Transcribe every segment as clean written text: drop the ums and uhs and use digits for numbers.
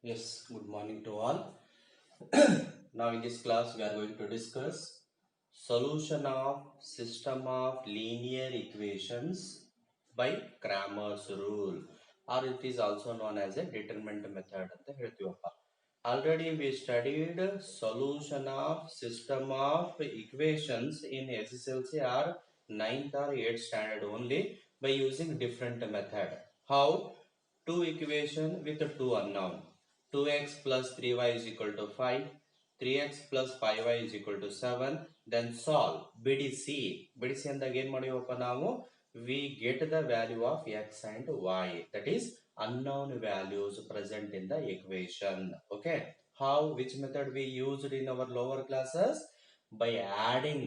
Yes, good morning to all. Now in this class we are going to discuss solution of system of linear equations by Cramer's rule, or it is also known as a determinant method ಅಂತ ಹೇಳ್ತೀವಪ್ಪ. Already we studied solution of system of equations in SSLC or 9th or 8th standard only by using different method. How? Two equation with two unknown. 2x plus 3y is equal to 5, 3x plus 5y is equal to 7, then solve BDC. BDC ಅಂದಾಗ ಏನು ಮಾಡಿವಪ್ಪ ನಾವು we get the value of x and y, that is unknown values present in the equation. Okay, how, which method we used in our lower classes? By adding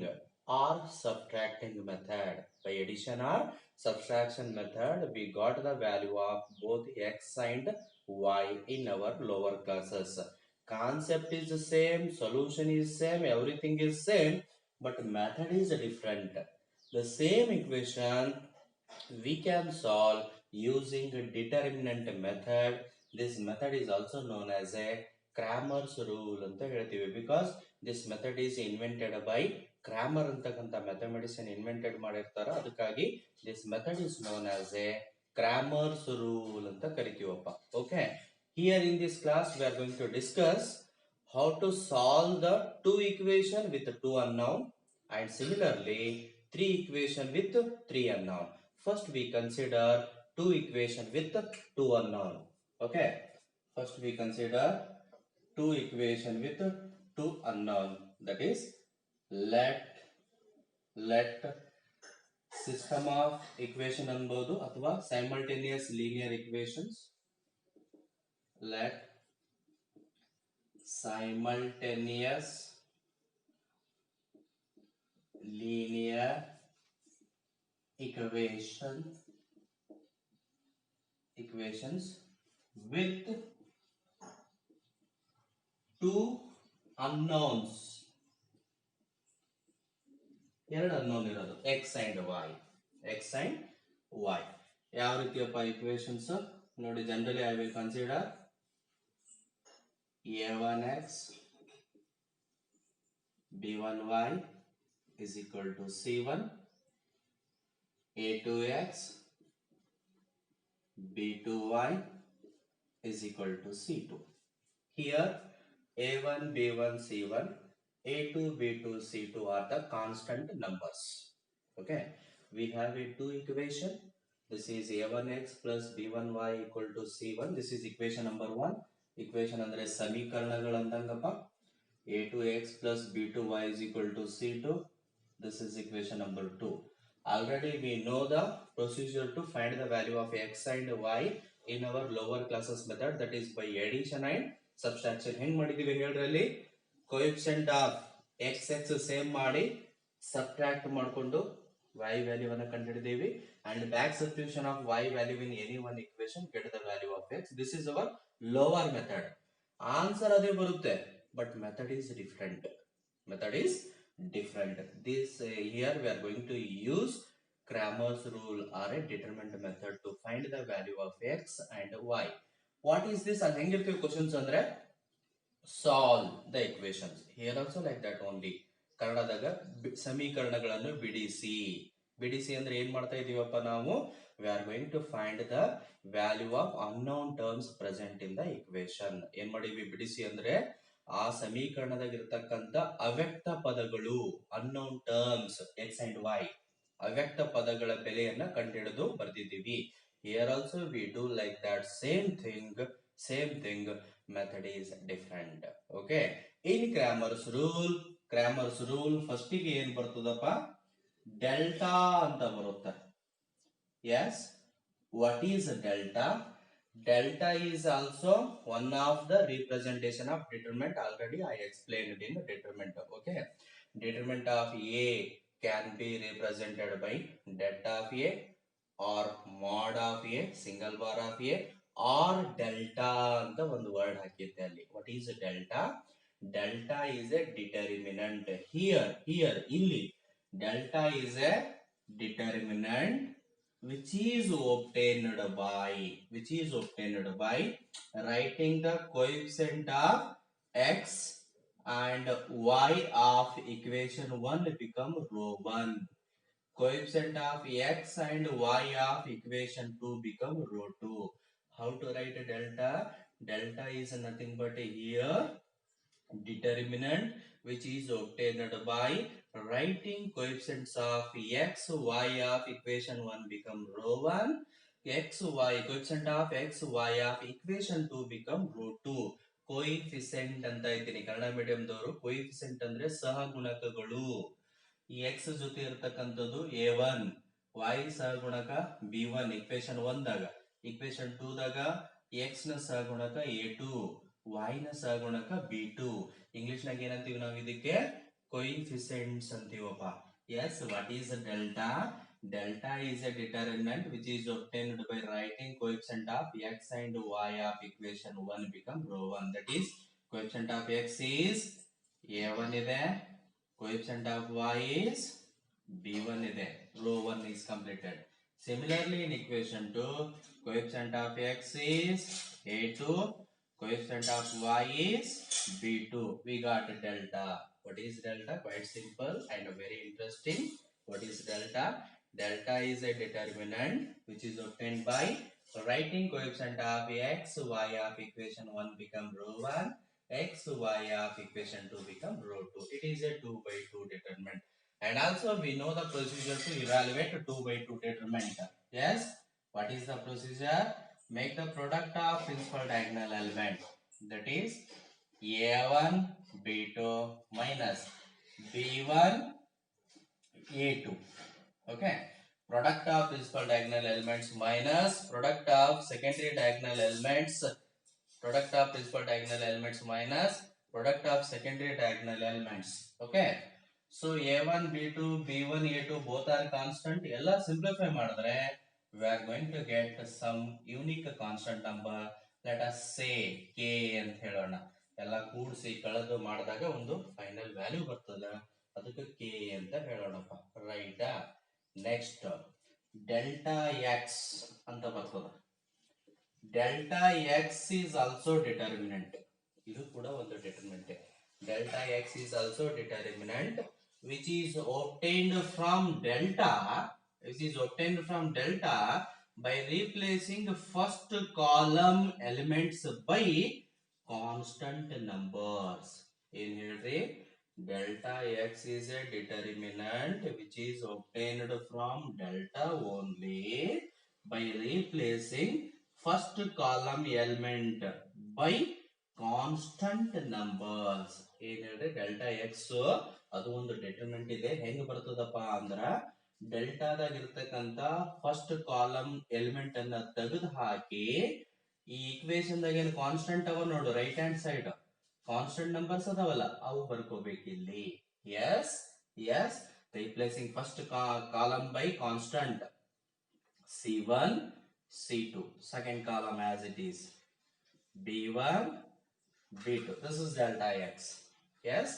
or subtracting method. By addition or subtraction method we got the value of both x and y in our lower classes. Concept is the same, solution is same, everything is same, but method is different. The same equation we can solve using a determinant method. This method is also known as a Cramer's rule ಅಂತ ಹೇಳ್ತೀವಿ, because this method is invented by Cramer ಅಂತಕ್ಕಂಥ mathematician invented ಮಾಡಿರ್ತಾರ. ಅದಕ್ಕಾಗಿ this method is known as a Cramer's rule ಅಂತ ಕರಿತೀವಪ್ಪ. Okay, here in this class we are going to discuss how to solve the two equation with two unknown, and similarly three equation with three unknown. First we consider two equation with two unknown. Okay, first we consider two equation with two unknown, that is let system of equation ಅನ್ಬೋದು ಅಥವಾ simultaneous linear equations. Let simultaneous linear equations with two unknowns. ಎರಡು unknown ಇರೋದು x and y. ಯಾವ ರೀತಿಯಪ್ಪ equations ನೋಡಿ, generally I will consider a1x b1y is equal to c1, a2x b2y is equal to c2. Here a1 b1 c1, a2 b2 c2 are the constant numbers. Okay, we have a two equation. This is a1x plus b1y equal to c1. This is equation number 1. equation ಅಂದ್ರೆ ಸಮೀಕರಣಗಳು ಅಂದಂಗಪ್ಪ. a2x plus b2y is equal to c2. This is equation number 2. Already we know the procedure to find the value of x and y in our lower classes method, that is by addition and subtraction. ಹೆಂಗ್ ಮಾಡಿದೀವಿ ಹೇಳ್ರಲ್ಲಿ, coefficient of x same ಮಾಡಿ subtract ಮಾಡಿಕೊಂಡು y value ಅನ್ನು ಕಂಡುಹಿಡಿದೀವಿ, and back substitution of y value in any one equation get the value of x. This is our lower method. Answer ಅದೇ ಬರುತ್ತೆ, but method is different. This here we are going to use Cramer's rule or a determinant method to find the value of x and y. What is this? And ಹೆಂಗಿರ್ತೀವಿ questions ಅಂದ್ರೆ solve the equations. Here also like that only. ಕನ್ನಡದಾಗ ಸಮೀಕರಣಗಳನ್ನು ಬಿಡಿಸಿ ಅಂದ್ರೆ ಏನ್ ಮಾಡ್ತಾ ಇದೀವಪ್ಪ ನಾವು, we are going to find the value of unknown terms present in the equation. ಏನ್ ಮಾಡಿವಿ ಬಿಡಿಸಿ ಅಂದ್ರೆ ಆ ಸಮೀಕರಣದಾಗ ಇರತಕ್ಕಂತ ಅವ್ಯಕ್ತ ಪದಗಳು, unknown terms x and y, ಅವ್ಯಕ್ತ ಪದಗಳ ಬೆಲೆಯನ್ನ ಕಂಡುಹಿಡಿದು ಬರ್ದಿದ್ದೀವಿ. Here also we do like that, same thing, method is different. Okay, in Cramer's rule first ಗೆ ಏನ್ ಬರ್ತದಪ್ಪ, ಡೆಲ್ಟಾ ಅಂತ ಬರುತ್ತೆ. Yes, what is delta? Delta is also one of the representation of determinant. Already I explained in the determinant. Okay, determinant of a can be represented by delta of a or mod of a, single bar of a, or delta ಅಂತ ಒಂದು word ಹಾಕಿದ್ದೆ ಅಲ್ಲಿ. What is delta? Delta is a determinant. Here ಇಲ್ಲಿ delta is a determinant which is obtained by writing the coefficient of x and y of equation 1 become rho 1. Coefficient of x and y of equation 2 become rho 2. How to write delta? Delta is nothing but here determinant which is obtained by writing coefficients of x y of equation 1 become rho 1, x y coefficient of x y of equation 2 become rho 2. ಕೋಯಿಫಿಸೆಂಟ್ ಅಂತ ಇದ್ದೀನಿ Kannada medium ದವರು. ಕೋಯಿಫಿಸೆಂಟ್ ಅಂದ್ರೆ ಸಹಗುಣಕಗಳು. ಈ x ಜೊತೆ ಇರತಕ್ಕಂಥದ್ದು a1, y ಸಹಗುಣಕ b1 equation 1 ದಾಗ, equation 2 ದಾಗ x ನ ಸಹಗುಣಕ a2, y ನ ಸಹಗುಣಕ b2. ಇಂಗ್ಲಿಷ್ ನಾಗ ಏನಂತೀವಿ ನಾವು ಇದಕ್ಕೆ? ಕೋಯಿಫಿಸೆಂಟ್ಸ್ ಅಂತೀವಪ್ಪ. Yes, what is delta? Delta is a determinant which is obtained by writing coefficient of x and y of equation 1 become rho 1. That is, coefficient of x is a1 ಇದೆ, coefficient of y is b1 ಇದೆ, rho 1 is completed. Similarly, in equation 2, coefficient of x is a2, coefficient of y is b2. We got delta. What is delta? Quite simple and very interesting. What is delta? Delta is a determinant which is obtained by writing coefficient of x, y of equation 1 become rho 1, x, y of equation 2 become rho 2. It is a 2 by 2 determinant. And also we know the procedure to evaluate 2 by 2 determinant. Yes? What is the procedure? Make the product of principal diagonal element. That is a1 b2 minus b1 a2. Okay, product of principal diagonal elements minus product of secondary diagonal elements, product of principal diagonal elements minus product of secondary diagonal elements. Okay, so a1 b2 b1 a2 both are constant. Ella simplify madidre we are going to get some unique constant number. Let us say k ಅಂತ ಹೇಳೋಣ. ಎಲ್ಲ ಕೂಡಿಸಿ ಕಳೆದು ಮಾಡಿದಾಗ ಒಂದು final value ಬರ್ತದೆ, ಅದಕ್ಕೆ k ಅಂತ ಹೇಳೋಣಪ್ಪ. ರೈಟಾ? ನೆಕ್ಸ್ಟ್ ಡೆಲ್ಟಾ x ಅಂತ ಬರ್ತದೆ. Delta x is also determinant. ಇದು ಕೂಡ ಒಂದು determinant. Delta x is also determinant which is obtained from delta, by replacing first column elements by constant numbers. ಏನ್ ಹೇಳ್ರಿ? Delta x is a determinant which is obtained from delta only by replacing first column element by constant numbers. ಏನ್ ಹೇಳ್ರಿ? Delta X ಅದು ಒಂದು determinant ಇದೆ. ಹೆಂಗ್ ಬರ್ತದಪ್ಪ ಅಂದ್ರ ಡೆಲ್ಟಾದಾಗ ಇರ್ತಕ್ಕಂತ ಫಸ್ಟ್ ಕಾಲಮ್ ಎಲಿಮೆಂಟ್ ಅನ್ನ ತೆಗೆದು ಹಾಕಿ ಈ ಈಕ್ವೇಶನ್ ದಾಗ ಏನು ಕಾನ್ಸ್ಟೆಂಟ್ ಅವ ನೋಡು, right hand side constant numbers ಅದಾವಲ್ಲ ಅವು ಬರ್ಕೋಬೇಕು ಇಲ್ಲಿ. Yes yes, replacing first column by constant c1 c2, second column as it is b1 b2. This is delta x. Yes,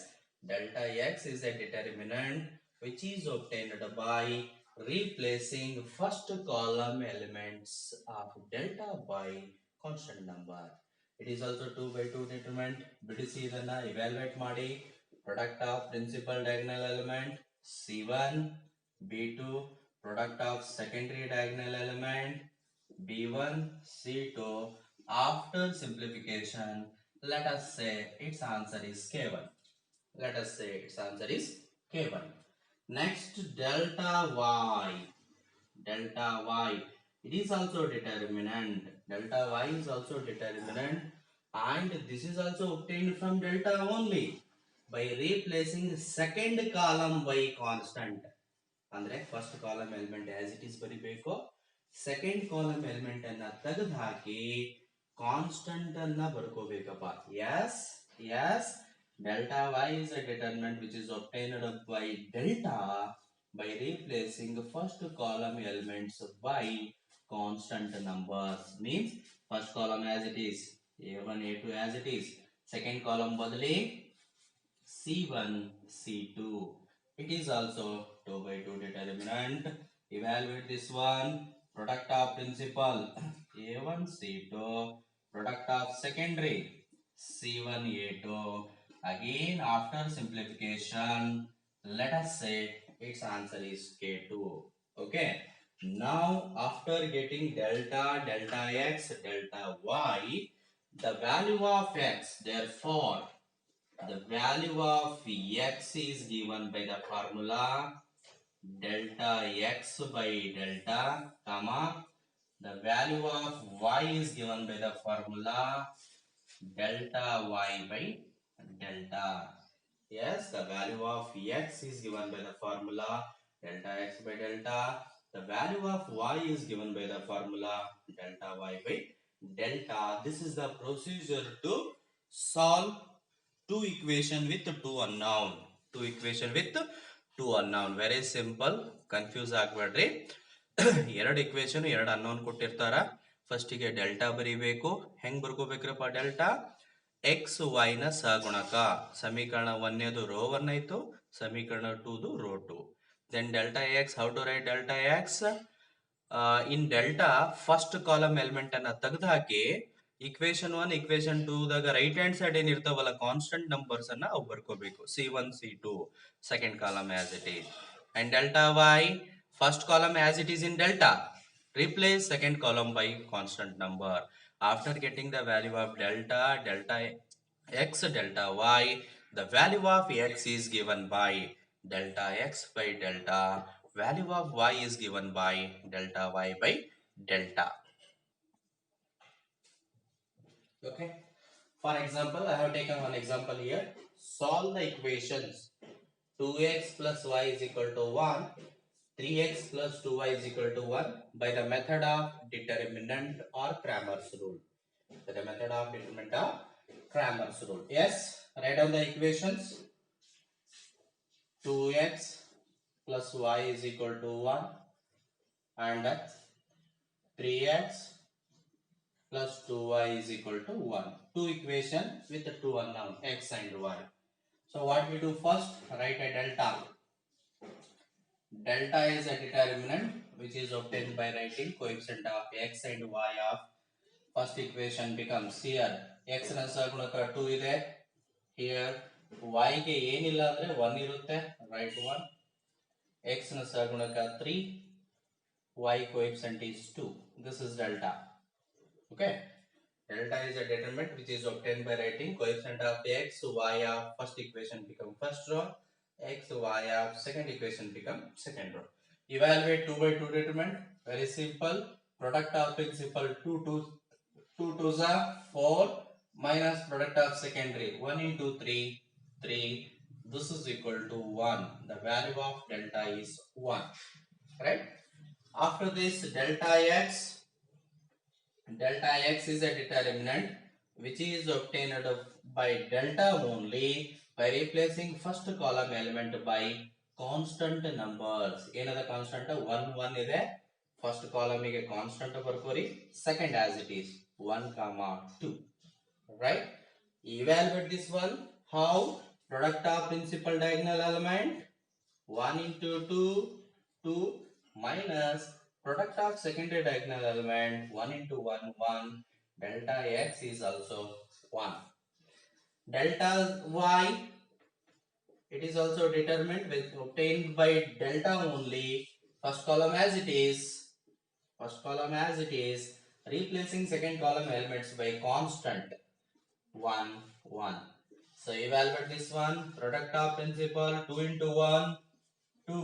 delta x is a determinant which is obtained by replacing first column elements of delta by constant number. It is also 2 by 2 determinant. ಬಿಡಿಸಿ ಇದನ್ನ evaluate ಮಾಡಿ. Product of principal diagonal element c1 b2, product of secondary diagonal element b1 c2. After simplification, let us say its answer is k1. Let us say its answer is k1. Next, delta y. Delta y, it is also determinant. Delta y is also determinant and this is also obtained from delta only by replacing second column by constant. ಅಂದ್ರೆ first column element as it is ಬರಿಬೇಕು, second column element ಅನ್ನ ತೆಗೆದು ಹಾಕಿ constant ಅನ್ನ ಬರ್ಕೋಬೇಕಪ್ಪ. Yes yes, delta y is a determinant which is obtained by delta by replacing first column elements by constant numbers. Means first column as it is a1 a2 as it is, second column badali c1 c2. It is also 2 by 2 determinant. Evaluate this one. Product of principal A1 C2. Product of secondary C1 A2. Again, after simplification, let us say its answer is K2. Okay. Now, after getting delta, delta x, delta y, the value of x, therefore, the value of x is given by the formula delta x by delta, comma, the value of y is given by the formula delta y by delta. Yes, the value of x is given by the formula delta x by delta. The value of y is given by the formula delta y by delta. This is the procedure to solve two equation with two unknown. Two equation with two unknown. Very simple. Confuse ಆಗಬೇಡ್ರಿ. ಎರಡು equation ಎರಡು unknown ಕೊಟ್ಟಿರ್ತಾರ. ಫಸ್ಟಿಗೆ delta ಬರೀಬೇಕು. ಹೆಂಗ್ ಬರ್ಕೋಬೇಕ್ರಪ್ಪ delta? X Y ನ ಸಹಗುಣಕ. ಸಮೀಕರಣ 1ನೇದು rho 1 ಆಯ್ತು, ಸಮೀಕರಣ 2ದು rho 2. Then delta x, how to write delta x? In delta first column element ಅನ್ನ ತೆಗೆದು ಹಾಕಿ ಇಕ್ವೇಶನ್ 1 ಇಕ್ವೇಶನ್ 2 ದಾಗ ರೈಟ್ ಹ್ಯಾಂಡ್ ಸೈಡ್ ಏನಿರ್ತಾವಲ್ಲ ಕಾನ್ಸ್ಟೆಂಟ್ ನಂಬರ್ಸ್ ಅನ್ನ ಅವು ಬರ್ಕೋಬೇಕು. C1 C2 second column as it is. And delta y first column as it is in delta, replace second column by constant number. After getting the value of delta, delta x, delta y, the value of x is given by delta x by delta, value of y is given by delta y by delta. Okay. For example, I have taken one example here. Solve the equations 2x plus y is equal to 1, 3x plus 2y is equal to 1 by the method of determinant or Cramer's rule. By the method of determinant or Cramer's rule. Yes, write down the equations. 2x plus y is equal to 1 and 3x plus 2y is equal to 1. Two equation with two unknown x and y. So what we do first, write a delta. Delta is a determinant which is obtained by writing coefficient of x and y of first equation becomes here x ನ ಸಹಗುಣಕ 2 ಇದೆ, here y ಗೆ ಏನಿಲ್ಲ ಅಂದ್ರೆ 1 ಇರುತ್ತೆ, write 1, x ನ ಸಹಗುಣಕ 3, y coefficient is 2. This is delta. Okay, delta is a determinant which is obtained by writing coefficient of x, y of first equation become first row, x, y of second equation become second row. Evaluate 2 by 2 determinant. Very simple. Product of principal 2 2s are 4 minus product of secondary 1 into 3 3. This is equal to 1. The value of delta is 1. Right? After this delta x is a determinant which is obtained by delta only by replacing first column element by constant numbers. ಏನದ constant 1 1 ಇದೆ, first column ಗೆ constant ಬರ್ಕೋರಿ, second as it is 1 comma 2. Right? Evaluate this one. How? Product of principal diagonal element 1 into 2 2 minus product of secondary diagonal element 1 into 1 1. Delta x is also 1. Delta y, it is also determined with obtained by delta only. First column as it is, replacing second column elements by constant 1 1. So evaluate this one. Product of principal 2 into 1 2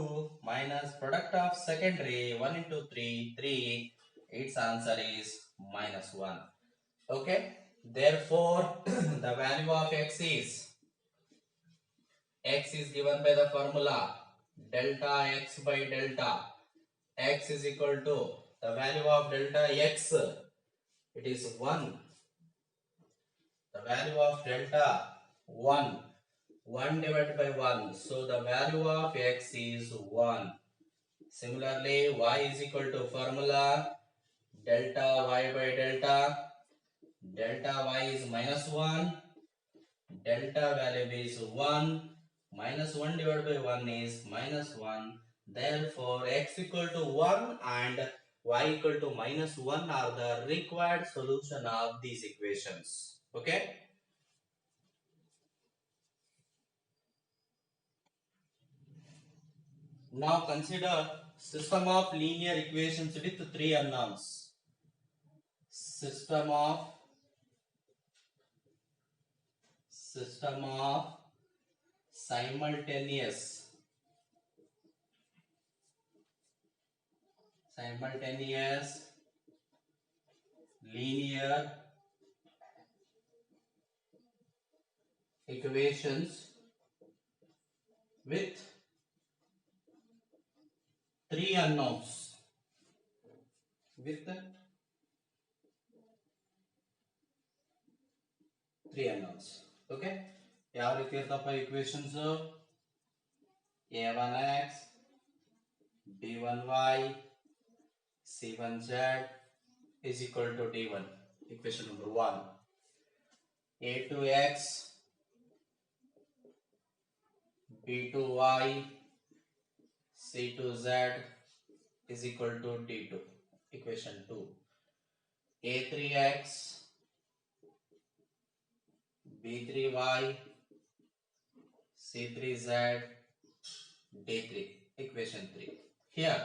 minus product of secondary 1 into 3 3. Its answer is minus 1. Okay, therefore the value of x is given by the formula delta x by delta. X is equal to the value of delta x, it is 1. The value of delta 1 divided by 1, so the value of x is 1. Similarly, y is equal to formula delta y by delta. Delta y is minus 1. Delta value is 1. Minus 1 divided by 1 is minus 1. Therefore, x equal to 1 and y equal to -1 are the required solution of these equations. Okay. Now consider system of linear equations with three unknowns. System of simultaneous linear equations with three unknowns. With three unknowns. Okay. ಯಾವ ರೀತಿ ಇರ್ತಪ್ಪ equations? a1x, b1y, c1z is equal to d1. Equation number 1. a2x, b2y, c2z is equal to d2. Equation 2. a3x, b3y, c3z, d3. Equation 3. Here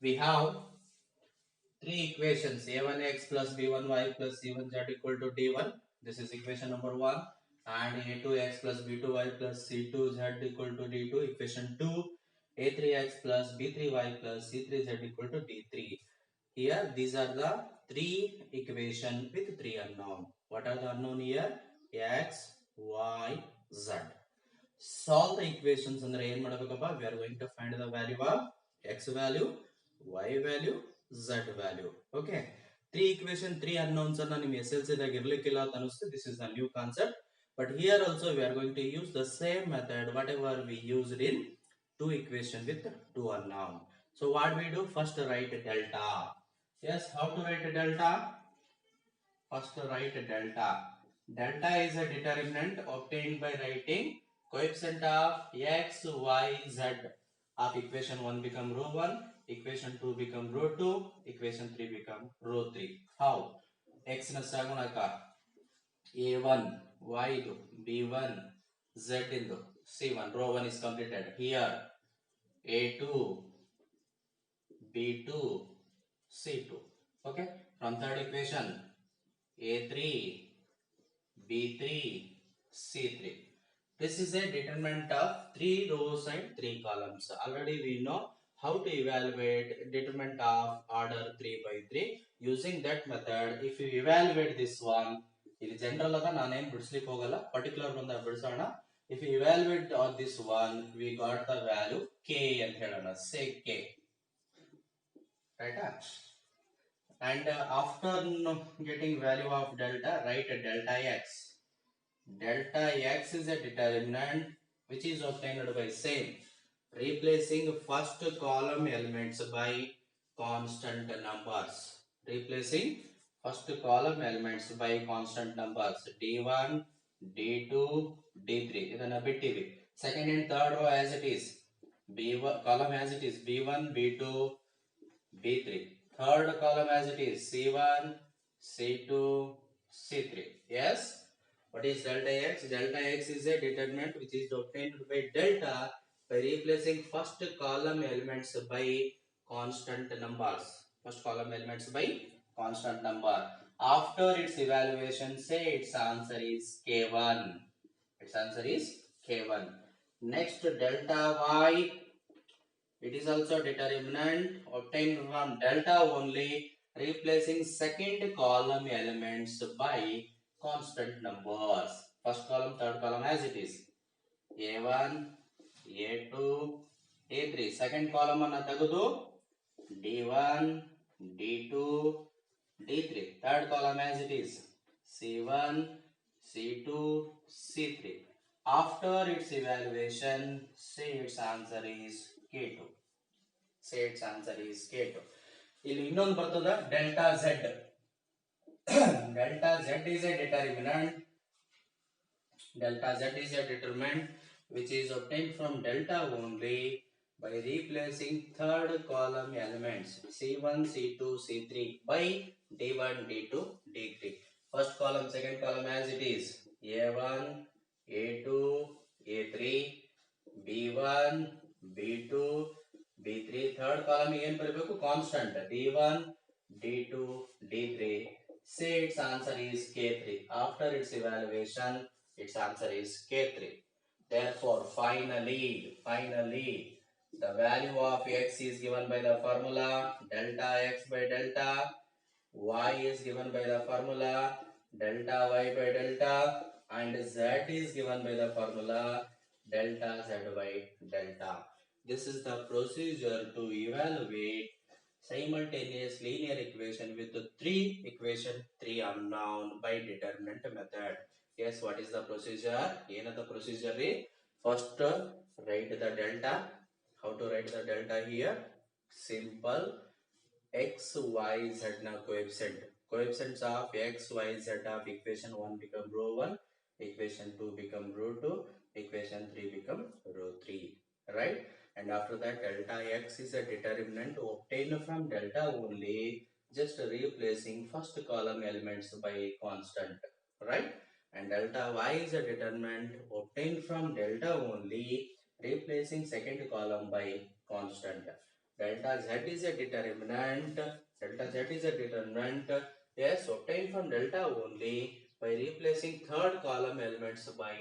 we have three equations: a1x plus b1y plus c1z equal to d1. This is equation number 1. And a2x plus b2y plus c2z equal to d2. Equation 2. a3x plus b3y plus c3z equal to d3. Here these are the three equations with three unknown. What are the unknown here? X, y, z. Solve the equations andre ಏನು ಮಾಡಬೇಕಪ್ಪ? We are going to find the value of x value, y value, z value. Okay. Three equation, three unknowns anna nim SLC ದಾಗ ಇರಲಿಕ್ಕಿಲ್ಲ ಅಂತ ಅನಿಸುತ್ತೆ. This is the new concept. But here also we are going to use the same method whatever we used in two equation with two unknown. So what we do? First write delta. Yes, how to write delta? First write delta. Delta is a determinant obtained by writing coefficient of x, y, z of equation 1 become rho 1, equation 2 become rho 2, equation 3 become rho 3. How? X na sagunaka a1 y idu b1 z indu c1 rho 1 is completed. Here a2 b2 c2. Okay. From third equation a3 b3 c3. This is a determinant of 3 rows and 3 columns. Already we know how to evaluate determinant of order 3 by 3 using that method. If you evaluate this one, in general nane bidslik hogalla, particular banda bidsana. If you evaluate on this one, we got the value k and helana. Say k, right? And after getting value of delta, write delta x. Delta x is a determinant which is obtained by same replacing first column elements by constant numbers. Replacing first column elements by constant numbers d1, d2, d3. ಇದನ್ನ ಬಿಟ್ಟಿವಿ. Second and third row as it is. b1 column as it is b1, b2, b3. Third column as it is c1, c2, c3. Yes. What is delta x? Delta x is a determinant which is obtained by delta by replacing first column elements by constant numbers. First column elements by constant number. After its evaluation, say its answer is k1. Its answer is k1. Next, delta y. It is also determinant obtained from delta only, replacing second column elements by constant numbers. First column, third column as it is. A1, A2, A3. Second column anna tagudu D1, D2, D3. Third column as it is. C1, C2, C3. After its evaluation, say its answer is K2. Say its answer is K2. ಇಲ್ಲಿ ಇನ್ನೊಂದು ಬರ್ತದ delta z. Delta z is a determinant. Delta z is a determinant which is obtained from delta only, by replacing third column elements C1, C2, C3 by D1, D2, D3. First column, second column as it is A1, A2, A3, B1, B2, B3. Third column again constant D1, D2, D3. Say its answer is K3. After its evaluation, its answer is K3. Therefore, finally, the value of x is given by the formula delta x by delta, y is given by the formula delta y by delta, and z is given by the formula delta z by delta. This is the procedure to evaluate simultaneous linear equation with the three unknown by determinant method. Yes, what is the procedure? ಏನದ procedure ರೀ? First, write the delta. How to write the delta here? Simple. X, Y, Z na coefficient. Coefficients of X, Y, Z of equation 1 become row 1, equation 2 become row 2, equation 3 become row 3. Right? And after that, delta X is a determinant obtained from delta only, just replacing first column elements by constant. Right? And delta Y is a determinant obtained from delta only, replacing second column by constant. Delta Z is a determinant. Delta Z is a determinant. Yes, obtained from delta only by replacing third column elements by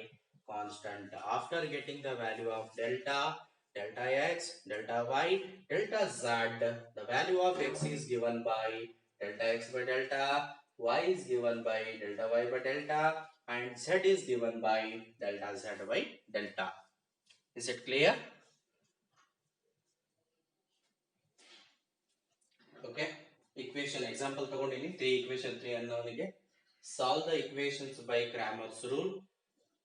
constant. After getting the value of delta, delta X, delta Y, delta Z, the value of X is given by delta X by delta, Y is given by delta Y by delta, and Z is given by delta Z by delta. Is it clear? Okay. Equation example ತಗೊಂಡಿನಿ 3 equation 3 ಅನ್ನೋನಿಗೆ solve the equations by Cramer's rule.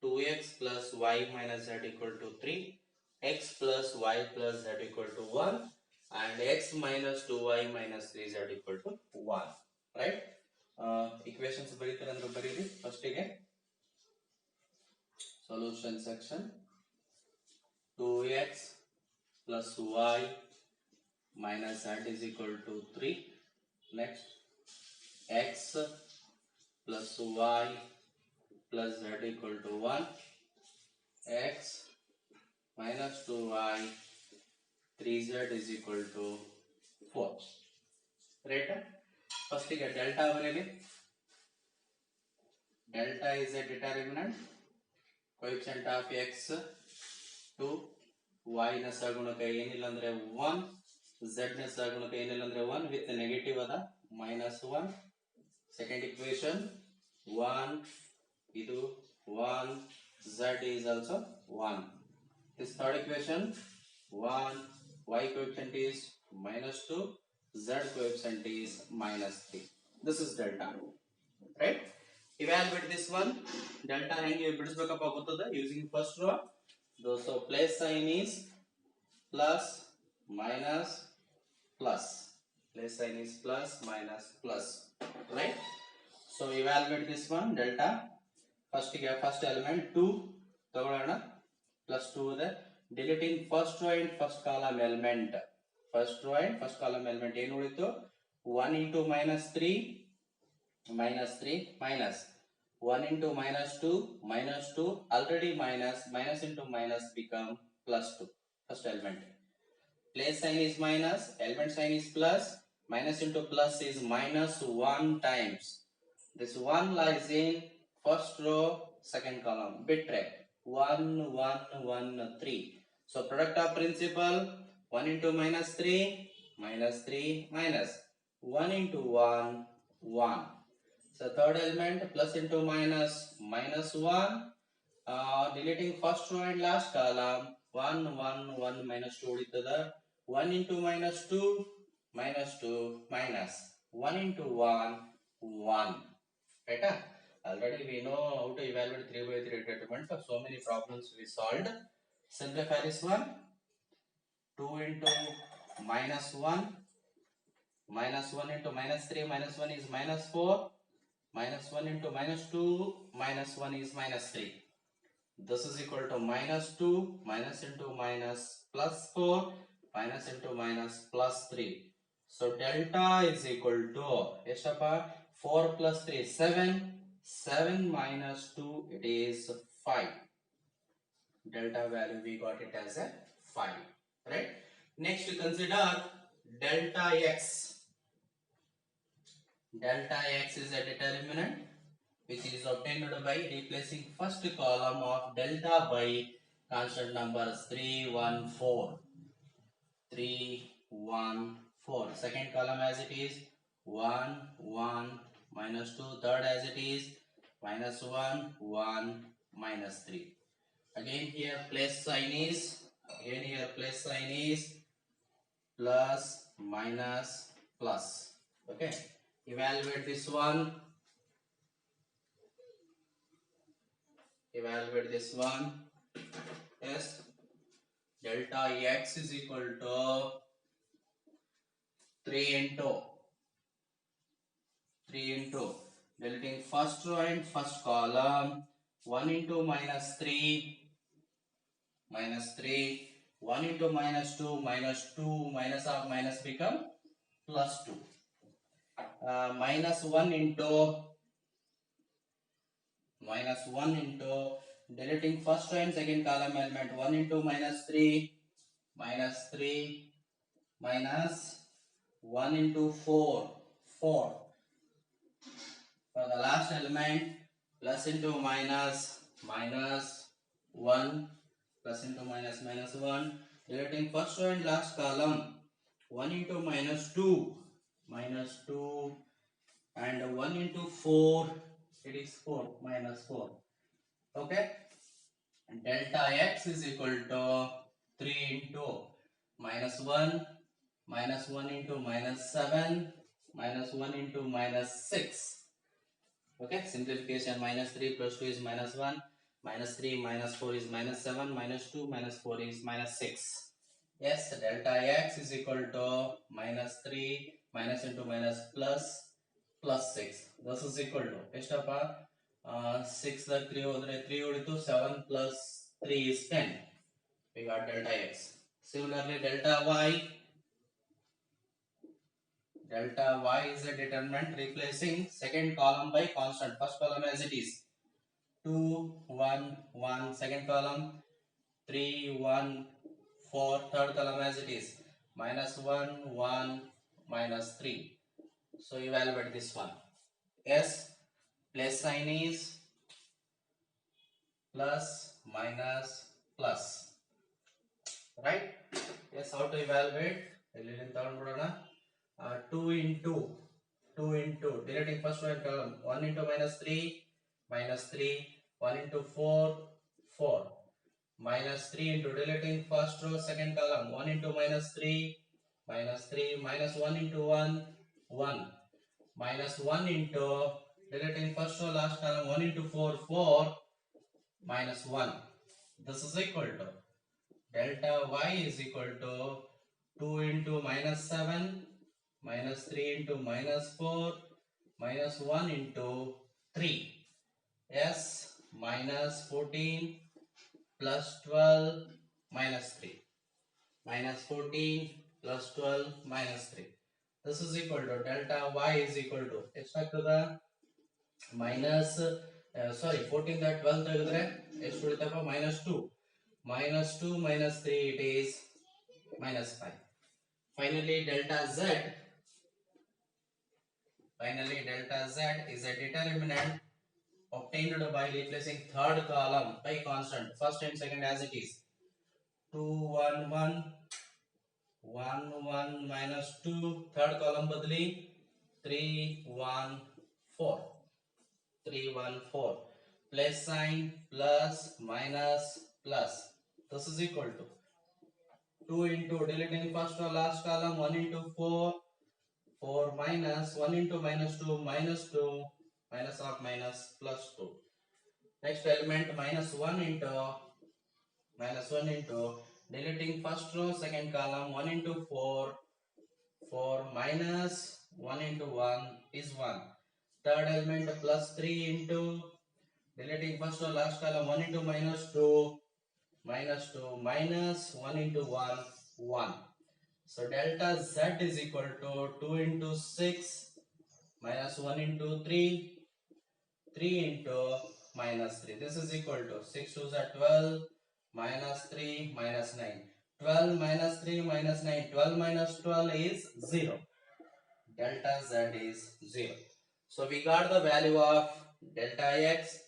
2x plus y minus z equal to 3, x plus y plus z equal to 1, and x minus 2y minus 3z equal to 1. Right? Equations ಬರೀತಾರೆ ಅಂದ್ರೆ ಬರೀರಿ first ಗೆ solution section. 2x plus y minus z is equal to 3. Next, x plus y plus z equal to 1, x minus 2y 3z is equal to 4. Right? First get delta available. Delta is a determinant. Coefficient of x 2, y na ಸಗುಣಕ ಏನಿಲ್ಲ ಅಂದ್ರೆ 1, z na ಸಗುಣಕ ಏನಿಲ್ಲ ಅಂದ್ರೆ 1 with negative ಅದ -1. Second equation 1, idu 1, z is also 1. This third equation 1, y coefficient is -2, z coefficient is -3. This is delta. Right? Evaluate this one. Delta ಹೆಂಗೆ ಬಿಡಿಸಬೇಕಪ್ಪ ಗೊತ್ತದ using first row. So place sign is plus minus plus. Place sign is plus minus plus. Right? So evaluate this one delta. First element 2 ತಗೊಳ್ಳೋಣ plus 2 ಇದೆ. Deleting first row and first column element. First row and first column element ಏನು ಉಳಿತು 1 into -3 minus 1 into -2 already minus into minus become +2. First element. Place sign is minus, element sign is plus, minus into plus is -1 times. This 1 lies in first row, second column. Bit track 1 1 1 3. So product of principal 1 into -3 minus 1 into 1 1. So third element plus into -1. Deleting first row and last column 1 1 1 -2 ಉಳಿತದ 1 into -2 minus 1 into 1 1. Right? Already we know how to evaluate 3 by 3 determinant. So many problems we solved. Simplify this one. 2 into -1 into -3 -1 is -4. -1 into -2 -1 is -3. This is equal to minus 2, minus into minus plus 4, minus into minus plus 3. So delta is equal to Eshapa 4 plus 3 7, 7 minus 2 it is 5. Delta value we got it as a 5, right? Next consider delta x. Delta x is a determinant which is obtained by replacing first column of delta by constant numbers 3 1 4. 3 1 4. Second column as it is 1 1 minus 2. Third as it is minus 1 1 minus 3. Again here plus sign is plus minus plus. Okay, evaluate this one. Yes, delta x is equal to 3 into deleting first row and first column 1 into minus 3 1 into minus 2 minus of minus become plus 2 minus 1 into deleting first row and second column element 1 into minus 3 minus 1 into 4 for the last element plus into minus 1 plus into minus 1 deleting first row and last column 1 into minus 2 and 1 into 4 it is 4 minus 4. Okay, and delta x is equal to 3 into minus 1 into minus 7 minus 1 into minus 6. Okay, simplification minus 3 plus 2 is minus 1 minus 3 minus 4 is minus 7 minus 2 minus 4 is minus 6. Yes, delta x is equal to minus 3 minus into minus plus 6. This is equal to ಎಷ್ಟಪ್ಪ 6 ದಾಗ 3 ಹೋದ್ರೆ 3 ಉಳಿತು 7 plus 3 is 10. We got delta x. Similarly, delta y is a determinant replacing second column by constant. First column as it is 2 1 1, second column 3 1 4, third column as it is minus 1 1 minus 3. So evaluate this one. Yes, plus sign is plus minus plus, right? Yes, how to evaluate? 2 into deleting first one column 1 into minus 3 1 into 4 minus 3 into deleting first row second column 1 into minus 3 minus 1 into 1 minus 1 into deleting first row last column 1 into 4 minus 1. This is equal to delta y is equal to 2 into minus 7 minus 3 into minus 4 minus 1 into 3. Yes, minus 14 plus 12 minus 3. Minus 14 plus 12 minus 3. This is equal to delta y is equal to expect to the minus 14 that 12 ತೆಗೆದ್ರೆ ಎಷ್ಟು ಉಳಿತಪ್ಪ minus 2 minus 3 it is minus 5. Finally delta z is a determinant obtained by replacing third column by constant first and second as it is 2 1 1 1 1 minus 2, third column badli 3 1 4 plus sign plus minus plus. This is equal to 2 into deleting first or last column 1 into 4 minus 1 into minus 2 minus of minus plus 2. Next element minus 1 into deleting first row second column 1 into 4 minus 1 into 1 is 1. Third element plus 3 into Deleting first or last column, 1 into minus 2, minus 2, minus 1 into 1, 1. So delta z is equal to 2 into 6, minus 1 into 3, 3 into minus 3. This is equal to 6 2s are 12, minus 3, minus 9. 12 minus 3 minus 9. 12 minus 12 is 0. Delta z is 0. So we got the value of delta x,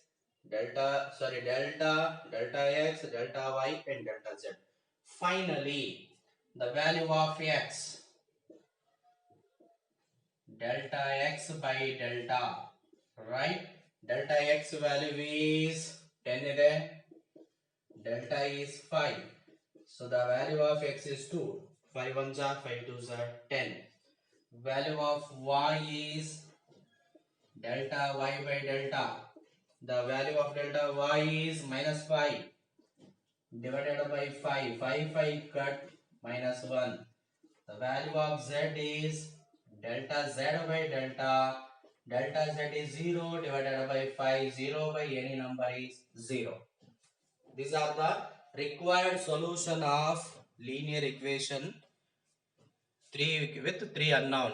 delta x, delta y, and delta z. Finally, the value of x, delta x by delta, right? Delta x value is 10 ಇದೆ, delta is 5. So the value of x is 2. 5 1s are 5 2s are 10. Value of y is delta y by delta. The value of delta y is minus 5 divided by 5. 5 5 cut minus 1. The value of z is delta z by delta. Delta z is 0 divided by 5. 0 by any number is 0. These are the required solution of linear equation 3 with 3 unknown,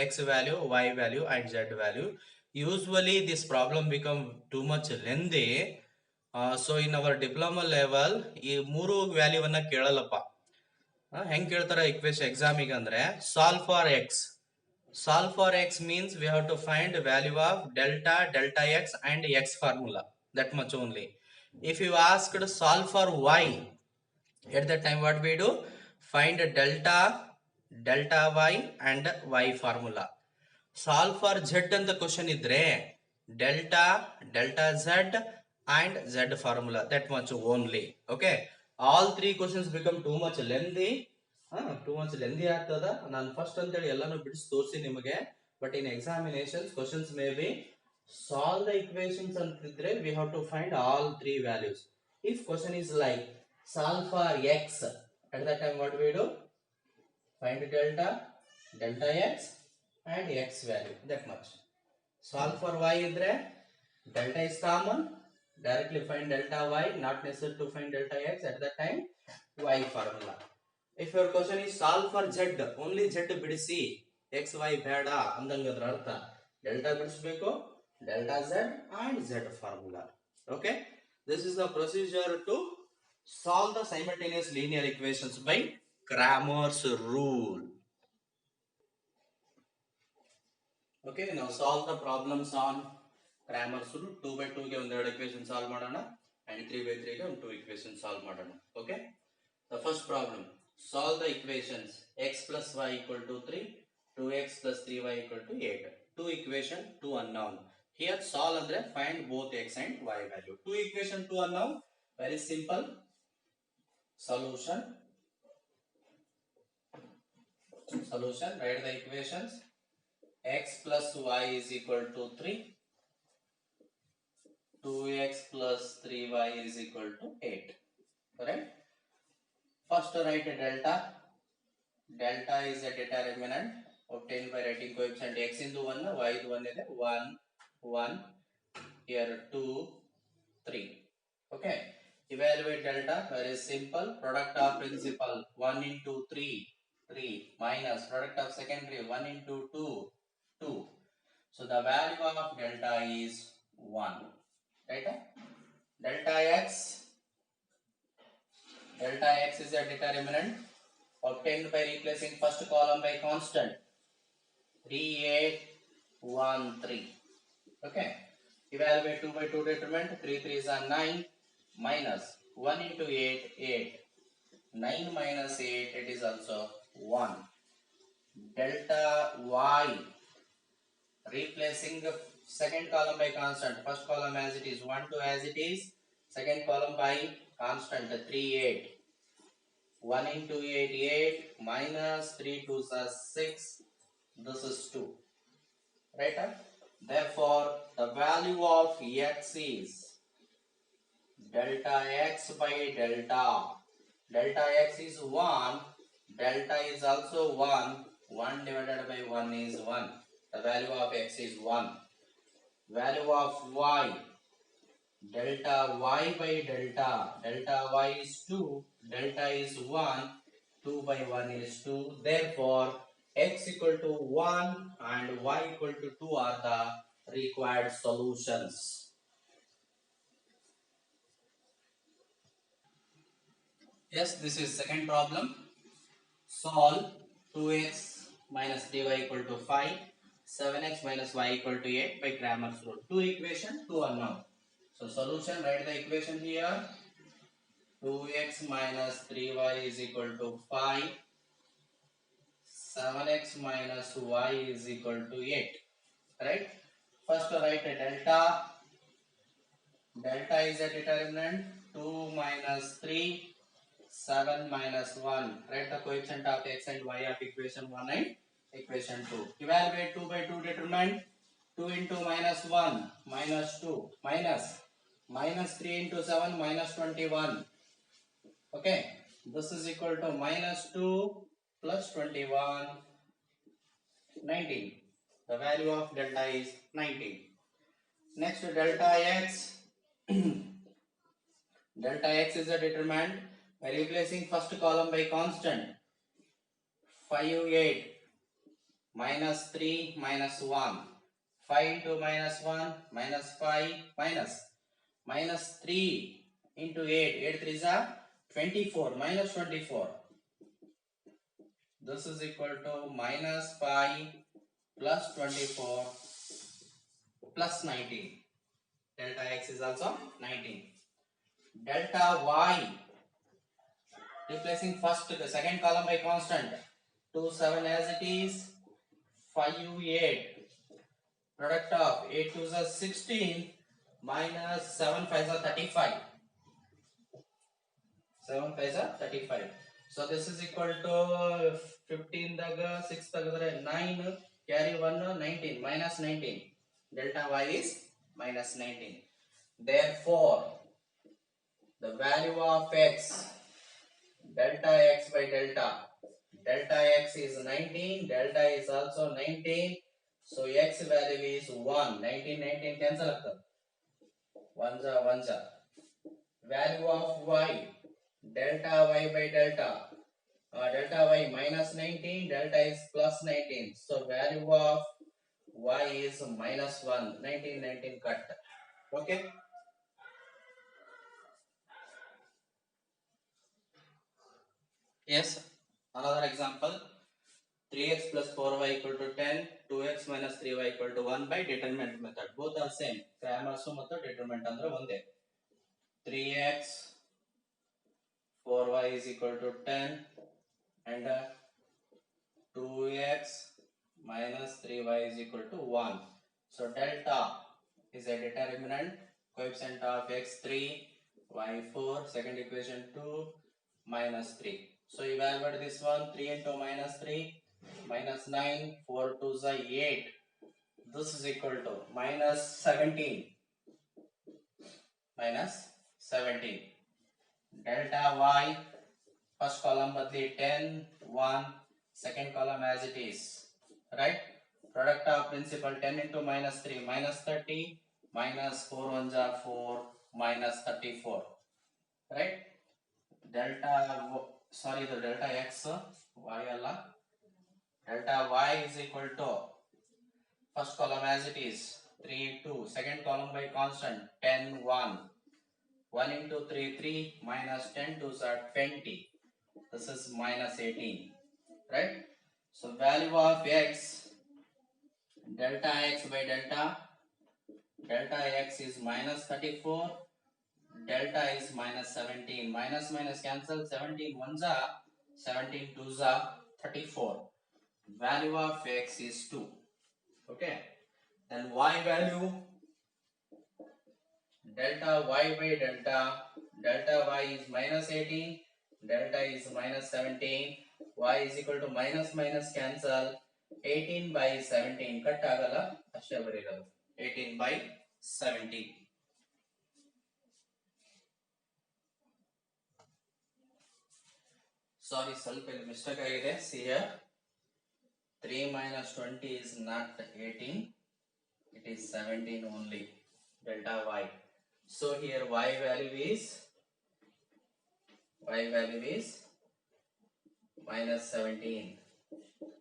x value, y value, and z value. Usually this problem become too much lengthy. So in our diploma level ಈ ಮೂರು value ಅನ್ನ ಕೇಳಲ್ಲಪ್ಪ. ಹೆಂಗ್ ಕೇಳ್ತಾರ equation exam ಗೆ ಅಂದ್ರೆ solve for x. Solve for x means we have to find the value of delta, delta x and x formula. That much only. If you asked solve for y, at that time what we do? Find delta, delta y and y formula. Solve for z ಅಂತ question ಇದ್ರೆ delta, delta z and z formula. That much only. Okay. All three questions become too much lengthy. Too much lengthy ಆಗ್ತದ. ನಾನು first ಅಂತೇಳಿ ಎಲ್ಲಾನು ಬಿಡಿಸಿ ತೋರಿಸಿ ನಿಮಗೆ. But in examinations questions may be solve the equations ಅಂತಿದ್ರೆ we have to find all three values. If question is like solve for x, at that time what we do? Find delta, delta x and x value. That much. Solve for y idre delta is common. Directly find delta y. Not necessary to find delta x. At that time y formula. If your question is solve for z, only z bidisi x y beda ಅಂದಂಗದ್ರ ಅರ್ಥ delta ಬಿಡಿಸಬೇಕು, delta z and z formula. Okay. This is the procedure to solve the simultaneous linear equations by Cramer's rule. Okay, now solve the problems on Cramer's rule. 2 by 2 ಗೆ ಒಂದೆರಡು equation solve ಮಾಡೋಣ and 3 by 3 ಗೆ ಒಂದು 2 equation solve ಮಾಡೋಣ. Okay, the first problem, solve the equations x plus y equal to 3, 2x plus 3y equal to 8. Two equation, two unknown. Here solve andre find both x and y value. Two equation, two unknown. Very simple. Solution. Write the equations. X plus y is equal to 3. 2x plus 3y is equal to 8. Correct? First write delta. Delta is a determinant obtained by writing coefficient x into 1, y into 1 is 1, 1. Here 2, 3. Okay. Evaluate delta. Very simple. Product of principal 1 into 3, 3 minus product of secondary 1 into 2, 2. So the value of delta is 1. Right? Delta x is a determinant obtained by replacing first column by constant 3, 8, 1, 3. Okay. Evaluate 2 by 2 determinant. 3 3s are 9 minus 1 into 8, 8. 9 minus 8, it is also 1. Delta y, replacing the second column by constant. First column as it is, 1 2 as it is. Second column by constant 3 8. 1 into 8 8 minus 3 2s are 6. This is 2. Right? Therefore, the value of x is delta x by delta. Delta x is 1. Delta is also 1. 1 divided by 1 is 1. The value of x is 1. Value of y. delta y by delta. Delta y is 2, delta is 1, 2 by 1 is 2. Therefore, x equal to 1 and y equal to 2 are the required solutions. Yes, this is second problem. Solve 2x minus 3y equal to 5, 7x minus y equal to 8 by Cramer's rule. Two equation, two unknown. So solution, write the equation here. 2x minus 3y is equal to 5, 7x minus y is equal to 8. Right? First write a delta. Delta is a determinant. 2 minus 3, 7 minus 1. Write the coefficient of x and y of equation 1 and equation 2. Evaluate 2 by 2 determinant. 2 into minus 1 minus 2 minus 3 into 7 minus 21. Okay, this is equal to minus 2 plus 21, 19. The value of delta is 19. Next, delta x. Delta x is a determinant by replacing first column by constant. 5, 8, minus 3, minus 1. 5 into minus 1, minus 5, minus 3 into 8. 8 3 is 24, minus 24. This is equal to minus 5 plus 24 plus 19. Delta x is also 19. Delta y, replacing first the second column by constant. 2, 7 as it is. 5, 8. Product of 8 2 is 16 minus 7 5 is 35. 7 5 is 35. So this is equal to 15 daga 6 daga 9 carry 1 19 minus 19. Delta y is minus 19. Therefore, the value of x, delta x by delta x is 19, delta is also 19. So x value is 1. 19 19 cancel after 1 ja 1 ja. Value of y, delta y by delta y minus 19, delta is plus 19. So value of y is minus 1. 19 19 cut. Okay. Yes, another example. 3x plus 4y equal to 10, 2x minus 3y equal to 1 by determinant method. Both are same. Cramer's method determinant andre onde. 3x 4y is equal to 10 and 2x minus 3y is equal to 1. So delta is a determinant. Coefficient of x 3, y 4. Second equation 2 minus 3. So evaluate this one. 3 into minus 3 minus 9. 4 2 is 8. This is equal to minus 17. Minus 17. Delta y, first column badli 10, 1, second column as it is. Right? Product of principal 10 into minus 3 minus 30, minus 4 1 ja 4, minus 34. Right? The delta x, y alla. Delta y is equal to first column as it is 3 2, second column by constant 10 1. 1 into 3 3 minus 10 2 are 20. This is minus 18. Right? So value of x, delta x by delta x is minus 34, delta is minus 17. Minus minus cancel. 17 1 ja 17 2 ja 34. Value of x is 2. Okay. Then y value, delta y by delta y is minus 18, delta is minus 17, y is equal to minus minus cancel. 18 by 17 cut agala ashte bariyodu. 18 by 17. Sorry, ಸ್ವಲ್ಪ mistake ಆಗಿದೆ. See here, 3 minus 20 is not 18, it is 17 only. Delta y. So here y value is minus 17.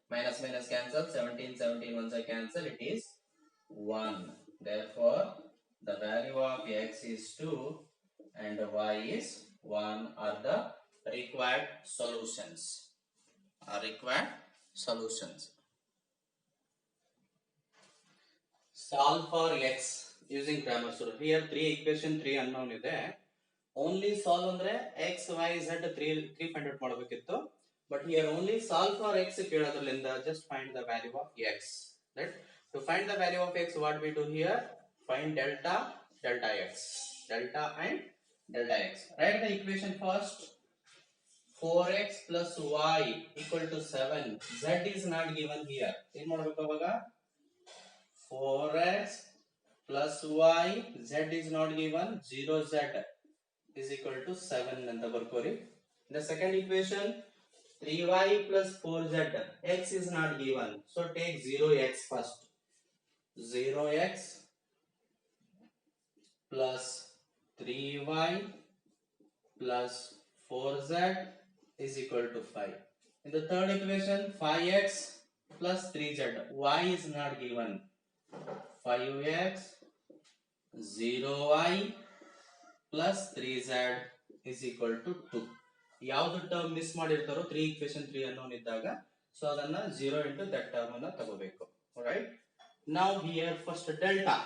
Minus minus cancel, 17, 17 once I cancel, it is 1. Therefore, the value of x is 2 and y is 1 are the required solutions. Solve for x using grammar. So here 3 equation 3 unknown ಇದೆ. Only solve ಅಂದ್ರೆ x, y, z 3 find out ಮಾಡಬೇಕಿತ್ತು. But here only solve for x ಕೇಳೋದ್ರಲ್ಲಿಂದ just find the value of x. Right? To find the value of x, what we do here? Find delta x. Delta and delta x. Write the equation first. 4x plus y equal to 7. Z is not given here. ಏನು ಮಾಡಬೇಕು ಅವಾಗ? 4x plus y, z is not given, 0z is equal to 7 anta barkori. The second equation, 3y plus 4z, x is not given, so take 0x first. 0x plus 3y plus 4z is equal to 5. In the third equation, 5x plus 3z, y is not given, 5x 0y plus 3z is equal to 2. ಯಾವ್ದು term miss ಮಾಡಿರ್ತಾರೋ 3 equation 3 unknown ಇದ್ದಾಗ, so ಅದನ್ನ 0 into that term ಅನ್ನ ತಗೋಬೇಕು. Alright, now here first delta.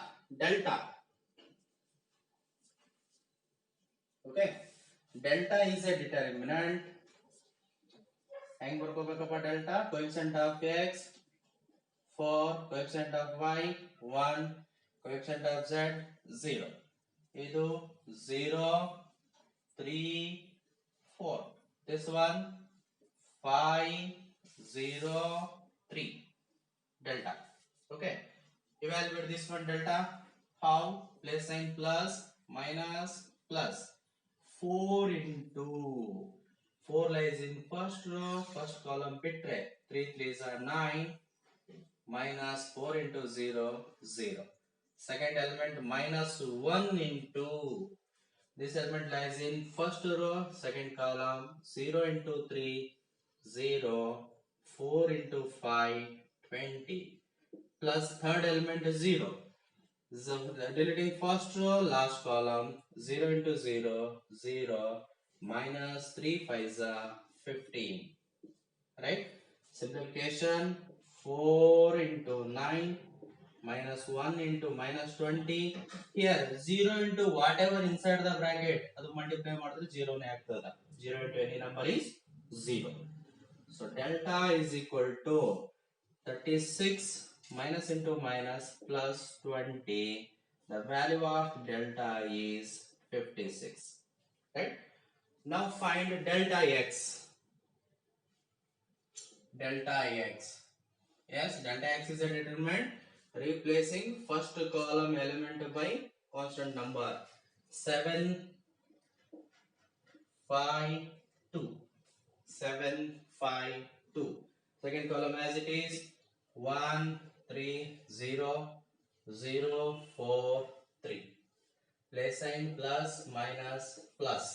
Okay, delta is a determinant. ಹೆಂಗ್ ಬರ್ಕೋಬೇಕಪ್ಪ? ಡೆಲ್ಟಾ coefficient of x 4, coefficient of y 1, coefficient of z 0. ಇದು 0, 3, 4. This one 5, 0, 3. Delta. Okay. Evaluate this one delta. How? Place sign plus, minus, plus. 4 into 4 lies in first row, first column bitre. 3 3s are 9. Minus 4 into 0, 0. Second element minus 1 into, this element lies in first row, second column, 0 into 3, 0, 4 into 5, 20. Plus third element is 0. So deleting first row, last column, 0 into 0, 0, minus 3 5s are 15. Right? Simplification, 4 into 9 minus 1 into minus 20. Here 0 into whatever inside the bracket, adu multiply ಮಾಡಿದ್ರೆ 0 ನೇ ಆಗ್ತದ. 0 into any number is 0. So delta is equal to 36 minus into minus plus 20. The value of delta is 56. Right? Now find delta x. Yes, delta x is a determinant. Replacing first column element by constant number. 7, 5, 2. 7, 5, 2. Second column as it is 1, 3, 0, 0, 4, 3. Place sign plus, minus, plus.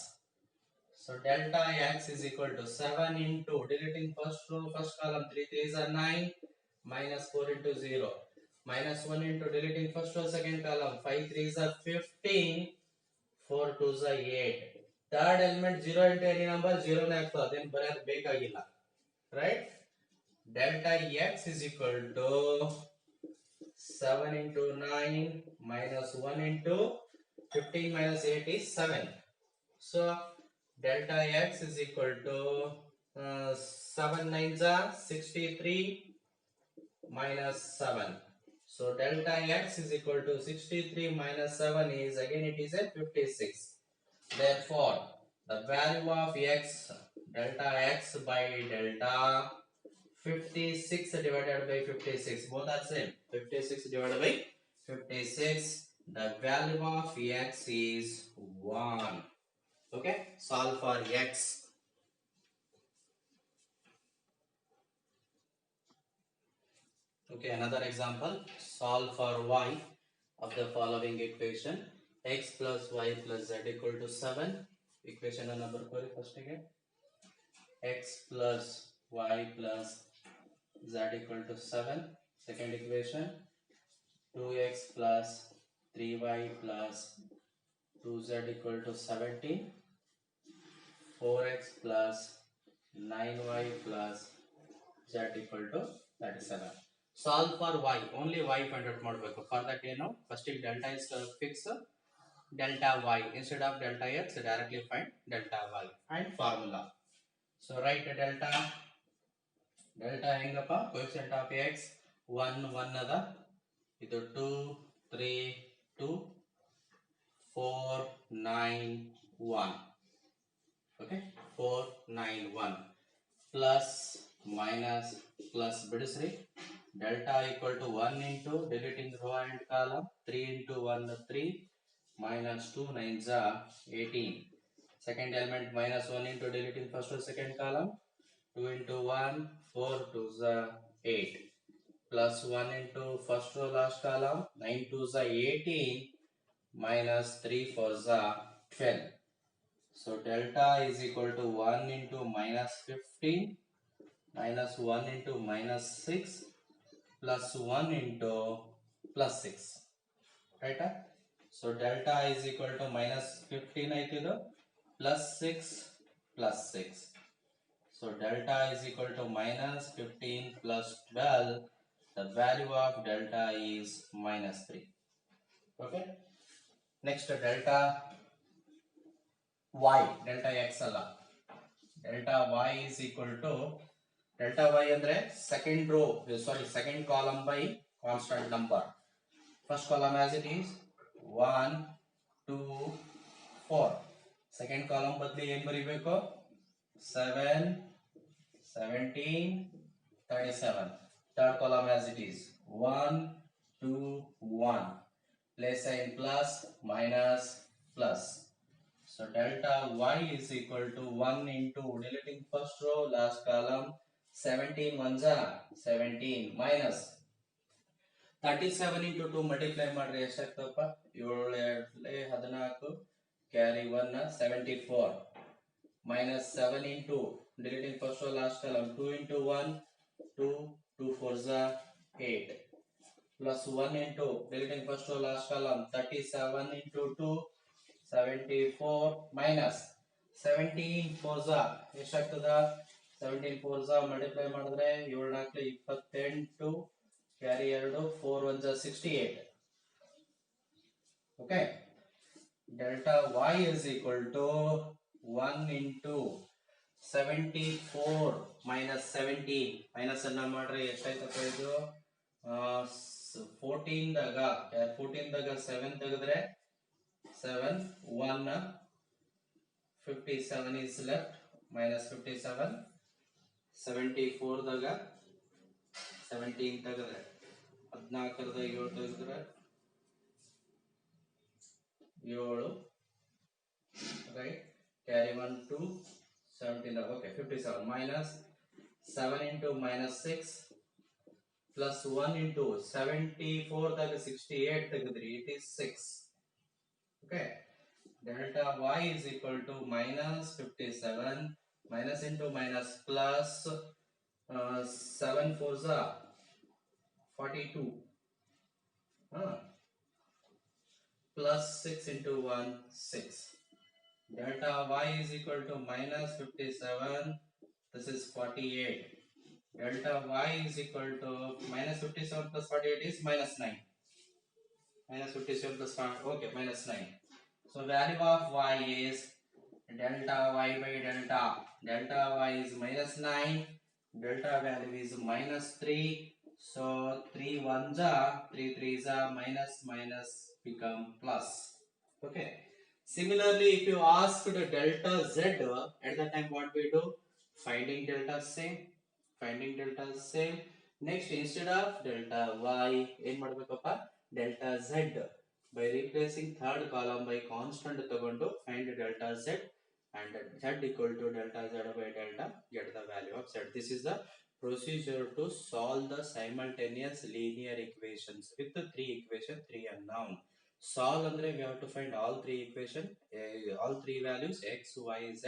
So delta x is equal to 7 into, deleting first row, first column, 3 3s are 9, minus 4 into 0, minus 1 into, deleting first row, second column, 5 3s are 15, 4 2s are 8. Third element 0 into any number, 0 ನೇ ಆಗ್ತದೆ, ಅದೇನು ಬರೆಯೋದು ಬೇಕಾಗಿಲ್ಲ. Right? Delta x is equal to 7 into 9 minus 1 into 15 minus 8 is 7. So delta x is equal to 7 9s are 63 minus 7. So delta x is equal to 63 minus 7 is, again it is a 56. Therefore the value of x, delta x by delta 56 divided by 56, both are same. 56 divided by 56, the value of x is 1. Okay, solve for x. Okay, another example. Solve for y of the following equation. x plus y plus z equal to 7. Equation number 4 first again. X plus y plus z equal to 7. Second equation 2x plus 3y plus 2z equal to 17. 4x plus 9y plus z equal to 37. Solve for y. Only y find out ಮಾಡಬೇಕು. For that first delta is fixed. Delta y instead of delta x directly find delta y and formula. So write delta ಹೆಂಗಪ್ಪ coefficient of x 1 1 ಅದ ಇದು 2 3 2 4 9 1 okay 4 9 1 plus minus plus ಬಿಡಿಸ್ರಿ delta equal to 1 into deleting row and column 3 into 1 3 minus 2 9s are 18. Second element minus 1 into deleting first or second column 2 into 1 4 2s are 8 plus 1 into first row last column 9 2s are 18 minus 3 4s are 12. So delta is equal to 1 into minus 15 minus 1 into minus 6 plus 1 into plus 6. Right? So delta is equal to minus 15 ಆಯ್ತಿದು plus 6 plus 6. So delta is equal to minus 15 plus 12. The value of delta is minus 3. Okay. Next delta y. Delta x ಅಲ್ಲ. Delta y is equal to delta y ಅಂದ್ರೆ second row, sorry, second column by constant number. First column as it is 1 2 4. Second column ಬದಲಿ ಏನು ಬರಿಬೇಕು 7 17 37. Third column as it is 1 2 1. Place sign plus minus plus. So delta y is equal to 1 into deleting first row last column 17 ones are 17 minus 37 into 2 multiply ಮಾಡ್ರಿ ಎಷ್ಟಾಗ್ತದಪ್ಪ 7 14 carry 1 74 minus 7 into deleting first row last column 2 into 1 2 2 4s are 8 plus 1 into deleting first row last column 37 into 2 74 minus 17 4s are ಎಷ್ಟಾಗ್ತದ 17 4s are multiply ಮಾಡಿದ್ರೆ 7 4 28 carry 2 4 1s are 68. Okay, delta y is equal to 1 into 74 minus 17 minus ಅನ್ನ ಮಾಡ್ರಿ ಎಷ್ಟಾಯ್ತಪ್ಪ ಇದು 14 ದಾಗ 14 ದಾಗ 7 ತೆಗೆದ್ರೆ 7 1 57 is left minus 57 74 ದಾಗ 17 ತೆಗೆದ್ರೆ 14 ದಾಗ 7 ತೆಗೆದ್ರೆ 7 right carry 1 2 17 okay 57 minus 7 into minus 6 plus 1 into 74 ದಾಗ 68 ತೆಗೆದ್ರಿ it is 6. Okay, delta y is equal to minus 57 minus into minus plus 7 4s are 42 plus 6 into 1 6. Delta y is equal to minus 57. This is 48. Delta y is equal to minus 57 plus 48 is minus 9. Minus 57 plus 5. Okay, minus 9. So value of y is delta y by delta. Delta y is minus 9. Delta value is minus 3. So 3 1s are 3 3s are minus minus become plus. Okay. Similarly, if you ask the delta z at that time, what we do? Finding delta same. Finding delta same. Next, instead of delta y, ಏನು ಮಾಡಬೇಕಪ್ಪ delta z by replacing third column by constant ತಗೊಂಡು find delta z and z equal to delta z by delta get the value of z. This is the procedure to solve the simultaneous linear equations with the three equation, three unknown. Solve andre we have to find all three equation, all three values x, y, z.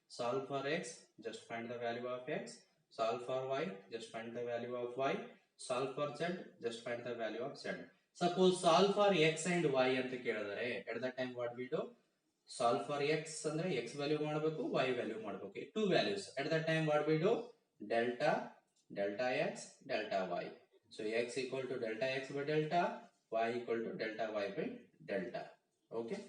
Solve for x, just find the value of x. Solve for y, just find the value of y. Solve for z, just find the value of z. Suppose solve for x and y anta kelidare, at that time what we do? Solve for x andre x value ಮಾಡಬೇಕು, y value ಮಾಡಬೇಕು, two values. At that time what we do? Delta, delta x, delta y. So x equal to delta x by delta, y equal to delta y by delta. Okay.